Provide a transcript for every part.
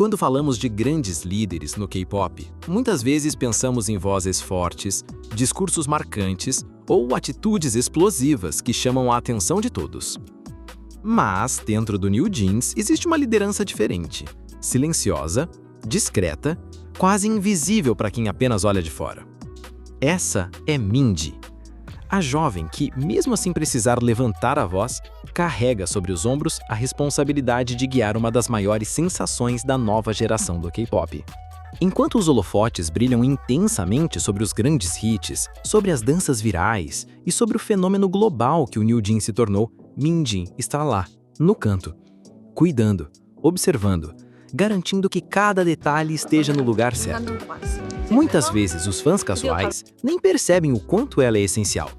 Quando falamos de grandes líderes no K-pop, muitas vezes pensamos em vozes fortes, discursos marcantes ou atitudes explosivas que chamam a atenção de todos. Mas, dentro do New Jeans, existe uma liderança diferente, silenciosa, discreta, quase invisível para quem apenas olha de fora. Essa é Mindy, a jovem que, mesmo sem precisar levantar a voz, carrega sobre os ombros a responsabilidade de guiar uma das maiores sensações da nova geração do K-pop. Enquanto os holofotes brilham intensamente sobre os grandes hits, sobre as danças virais e sobre o fenômeno global que o New Jeans se tornou, Mindy está lá, no canto, cuidando, observando, garantindo que cada detalhe esteja no lugar certo. Muitas vezes os fãs casuais nem percebem o quanto ela é essencial,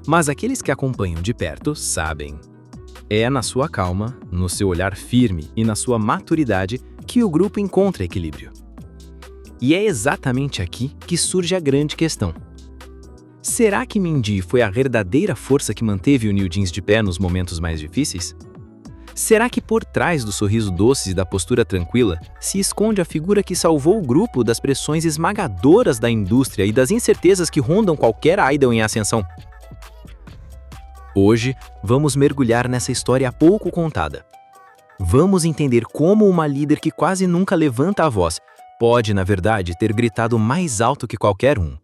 mas aqueles que acompanham de perto sabem. É na sua calma, no seu olhar firme e na sua maturidade que o grupo encontra equilíbrio. E é exatamente aqui que surge a grande questão. Será que Mindy foi a verdadeira força que manteve o New Jeans de pé nos momentos mais difíceis? Será que por trás do sorriso doce e da postura tranquila se esconde a figura que salvou o grupo das pressões esmagadoras da indústria e das incertezas que rondam qualquer idol em ascensão? Hoje, vamos mergulhar nessa história pouco contada. Vamos entender como uma líder que quase nunca levanta a voz pode, na verdade, ter gritado mais alto que qualquer um.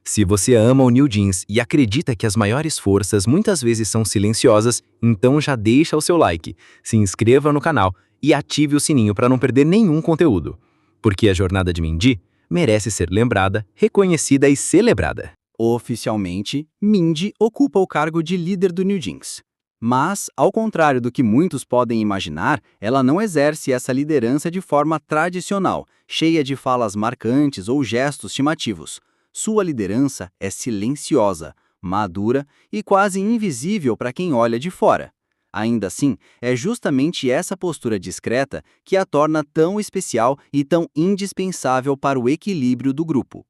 Se você ama o New Jeans e acredita que as maiores forças muitas vezes são silenciosas, então já deixa o seu like, se inscreva no canal e ative o sininho para não perder nenhum conteúdo. Porque a jornada de Mindy merece ser lembrada, reconhecida e celebrada. Oficialmente, Mindy ocupa o cargo de líder do New Jeans. Mas, ao contrário do que muitos podem imaginar, ela não exerce essa liderança de forma tradicional, cheia de falas marcantes ou gestos chamativos. Sua liderança é silenciosa, madura e quase invisível para quem olha de fora. Ainda assim, é justamente essa postura discreta que a torna tão especial e tão indispensável para o equilíbrio do grupo.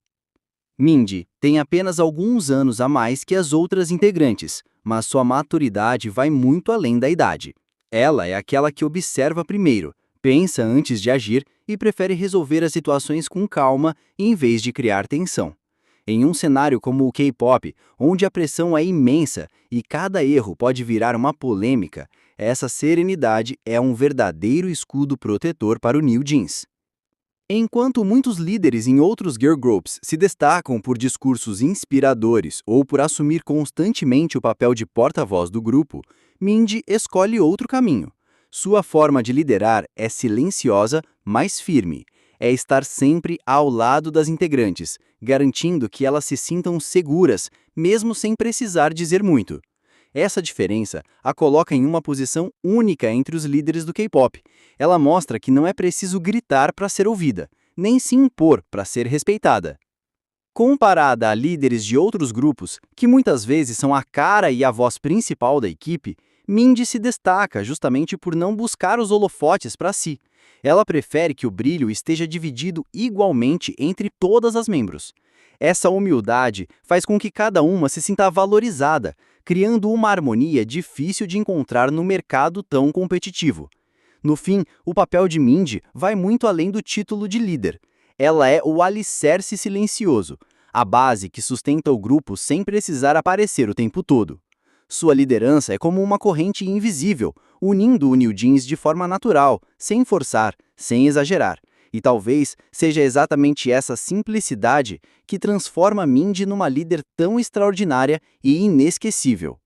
Mindy tem apenas alguns anos a mais que as outras integrantes, mas sua maturidade vai muito além da idade. Ela é aquela que observa primeiro, pensa antes de agir e prefere resolver as situações com calma em vez de criar tensão. Em um cenário como o K-pop, onde a pressão é imensa e cada erro pode virar uma polêmica, essa serenidade é um verdadeiro escudo protetor para o New Jeans. Enquanto muitos líderes em outros girl groups se destacam por discursos inspiradores ou por assumir constantemente o papel de porta-voz do grupo, Mindy escolhe outro caminho. Sua forma de liderar é silenciosa, mas firme. É estar sempre ao lado das integrantes, garantindo que elas se sintam seguras, mesmo sem precisar dizer muito. Essa diferença a coloca em uma posição única entre os líderes do K-pop. Ela mostra que não é preciso gritar para ser ouvida, nem se impor para ser respeitada. Comparada a líderes de outros grupos, que muitas vezes são a cara e a voz principal da equipe, Mindy se destaca justamente por não buscar os holofotes para si. Ela prefere que o brilho esteja dividido igualmente entre todas as membros. Essa humildade faz com que cada uma se sinta valorizada, criando uma harmonia difícil de encontrar no mercado tão competitivo. No fim, o papel de Mindy vai muito além do título de líder. Ela é o alicerce silencioso, a base que sustenta o grupo sem precisar aparecer o tempo todo. Sua liderança é como uma corrente invisível, unindo o New Jeans de forma natural, sem forçar, sem exagerar. E talvez seja exatamente essa simplicidade que transforma Mindy numa líder tão extraordinária e inesquecível.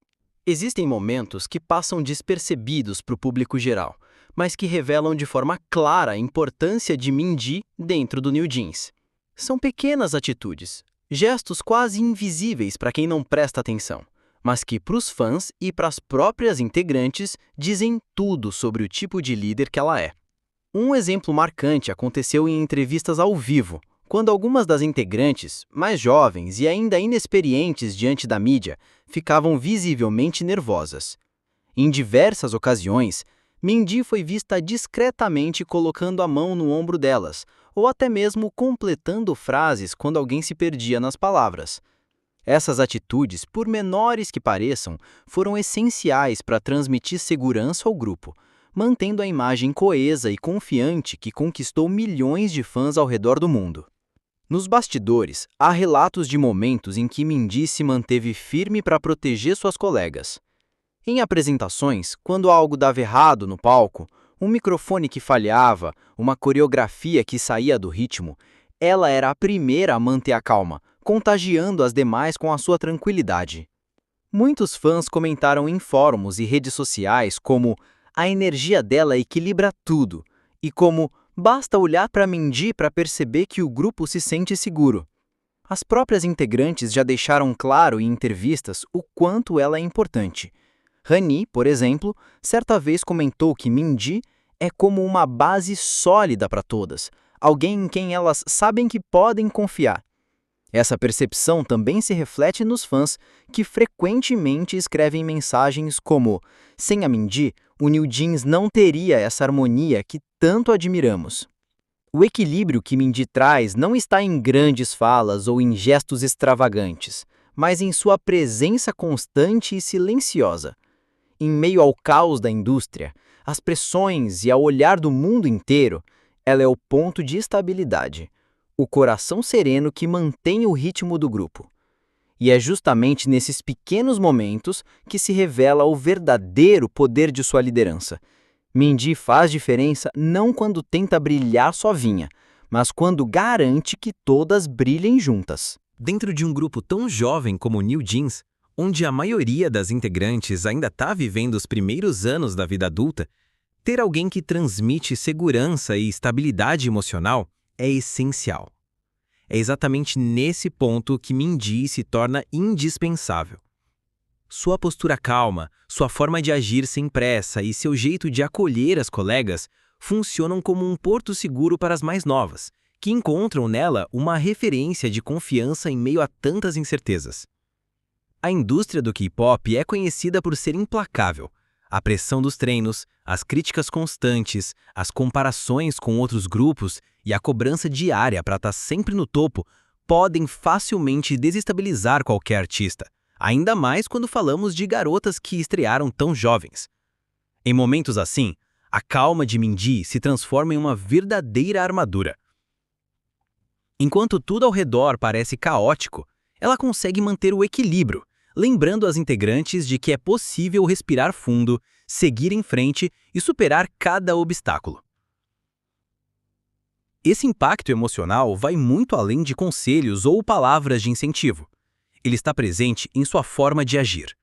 Existem momentos que passam despercebidos para o público geral, mas que revelam de forma clara a importância de Mindy dentro do New Jeans. São pequenas atitudes, gestos quase invisíveis para quem não presta atenção, mas que para os fãs e para as próprias integrantes dizem tudo sobre o tipo de líder que ela é. Um exemplo marcante aconteceu em entrevistas ao vivo, quando algumas das integrantes, mais jovens e ainda inexperientes diante da mídia, ficavam visivelmente nervosas. Em diversas ocasiões, Mindy foi vista discretamente colocando a mão no ombro delas, ou até mesmo completando frases quando alguém se perdia nas palavras. Essas atitudes, por menores que pareçam, foram essenciais para transmitir segurança ao grupo, mantendo a imagem coesa e confiante que conquistou milhões de fãs ao redor do mundo. Nos bastidores, há relatos de momentos em que Mindy se manteve firme para proteger suas colegas. Em apresentações, quando algo dava errado no palco, um microfone que falhava, uma coreografia que saía do ritmo, ela era a primeira a manter a calma, contagiando as demais com a sua tranquilidade. Muitos fãs comentaram em fóruns e redes sociais como a energia dela equilibra tudo e como basta olhar para Mindy para perceber que o grupo se sente seguro. As próprias integrantes já deixaram claro em entrevistas o quanto ela é importante. Rani, por exemplo, certa vez comentou que Mindy é como uma base sólida para todas, alguém em quem elas sabem que podem confiar. Essa percepção também se reflete nos fãs, que frequentemente escrevem mensagens como: sem a Mindy, o New Jeans não teria essa harmonia que tanto admiramos. O equilíbrio que Mindy traz não está em grandes falas ou em gestos extravagantes, mas em sua presença constante e silenciosa. Em meio ao caos da indústria, às pressões e ao olhar do mundo inteiro, ela é o ponto de estabilidade, o coração sereno que mantém o ritmo do grupo. E é justamente nesses pequenos momentos que se revela o verdadeiro poder de sua liderança. Mindy faz diferença não quando tenta brilhar sozinha, mas quando garante que todas brilhem juntas. Dentro de um grupo tão jovem como o New Jeans, onde a maioria das integrantes ainda está vivendo os primeiros anos da vida adulta, ter alguém que transmite segurança e estabilidade emocional é essencial. É exatamente nesse ponto que Mindy se torna indispensável. Sua postura calma, sua forma de agir sem pressa e seu jeito de acolher as colegas funcionam como um porto seguro para as mais novas, que encontram nela uma referência de confiança em meio a tantas incertezas. A indústria do K-pop é conhecida por ser implacável. A pressão dos treinos, as críticas constantes, as comparações com outros grupos e a cobrança diária para estar sempre no topo podem facilmente desestabilizar qualquer artista, ainda mais quando falamos de garotas que estrearam tão jovens. Em momentos assim, a calma de Mindy se transforma em uma verdadeira armadura. Enquanto tudo ao redor parece caótico, ela consegue manter o equilíbrio, lembrando as integrantes de que é possível respirar fundo, seguir em frente e superar cada obstáculo. Esse impacto emocional vai muito além de conselhos ou palavras de incentivo. Ele está presente em sua forma de agir.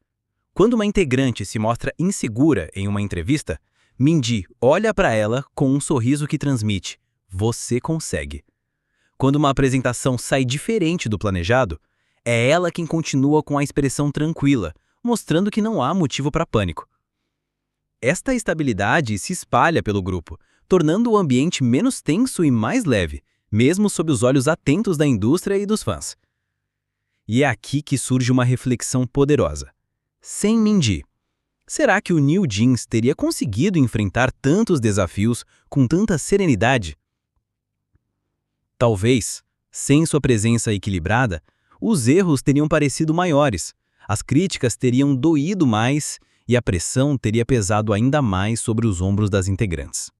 Quando uma integrante se mostra insegura em uma entrevista, Mindy olha para ela com um sorriso que transmite: "Você consegue". Quando uma apresentação sai diferente do planejado, é ela quem continua com a expressão tranquila, mostrando que não há motivo para pânico. Esta estabilidade se espalha pelo grupo, tornando o ambiente menos tenso e mais leve, mesmo sob os olhos atentos da indústria e dos fãs. E é aqui que surge uma reflexão poderosa. Sem Mindy, será que o New Jeans teria conseguido enfrentar tantos desafios com tanta serenidade? Talvez, sem sua presença equilibrada, os erros teriam parecido maiores, as críticas teriam doído mais e a pressão teria pesado ainda mais sobre os ombros das integrantes.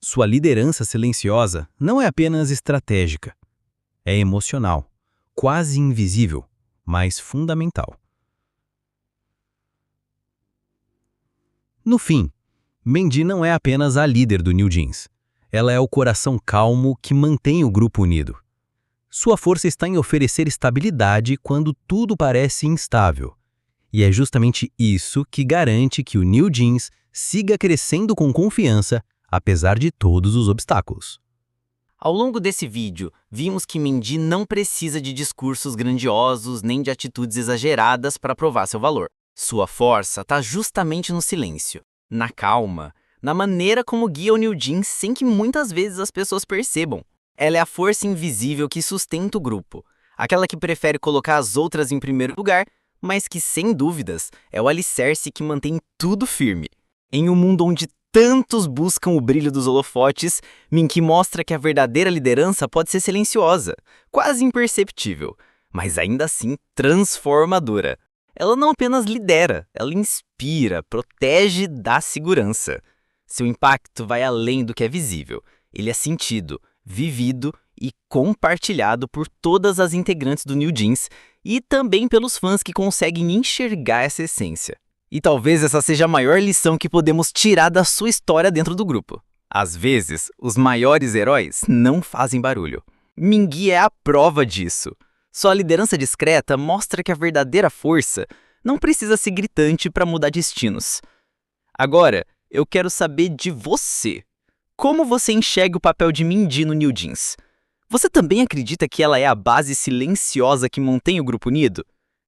Sua liderança silenciosa não é apenas estratégica, é emocional, quase invisível, mas fundamental. No fim, Mindy não é apenas a líder do New Jeans. Ela é o coração calmo que mantém o grupo unido. Sua força está em oferecer estabilidade quando tudo parece instável. E é justamente isso que garante que o New Jeans siga crescendo com confiança, apesar de todos os obstáculos. Ao longo desse vídeo, vimos que Mindy não precisa de discursos grandiosos nem de atitudes exageradas para provar seu valor. Sua força está justamente no silêncio, na calma, na maneira como guia o New Jeans sem que muitas vezes as pessoas percebam. Ela é a força invisível que sustenta o grupo, aquela que prefere colocar as outras em primeiro lugar, mas que, sem dúvidas, é o alicerce que mantém tudo firme. Em um mundo onde tantos buscam o brilho dos holofotes, Mindy mostra que a verdadeira liderança pode ser silenciosa, quase imperceptível, mas ainda assim transformadora. Ela não apenas lidera, ela inspira, protege, dá segurança. Seu impacto vai além do que é visível. Ele é sentido, vivido e compartilhado por todas as integrantes do New Jeans e também pelos fãs que conseguem enxergar essa essência. E talvez essa seja a maior lição que podemos tirar da sua história dentro do grupo. Às vezes, os maiores heróis não fazem barulho. Mingui é a prova disso. Sua liderança discreta mostra que a verdadeira força não precisa ser gritante para mudar destinos. Agora, eu quero saber de você. Como você enxerga o papel de Mindy no New Jeans? Você também acredita que ela é a base silenciosa que mantém o grupo unido?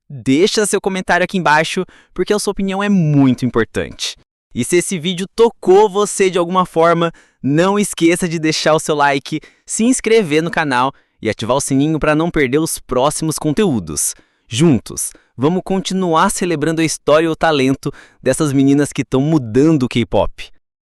Deixa seu comentário aqui embaixo, porque a sua opinião é muito importante. E se esse vídeo tocou você de alguma forma, não esqueça de deixar o seu like, se inscrever no canal e ativar o sininho para não perder os próximos conteúdos. Juntos, vamos continuar celebrando a história e o talento dessas meninas que estão mudando o K-pop.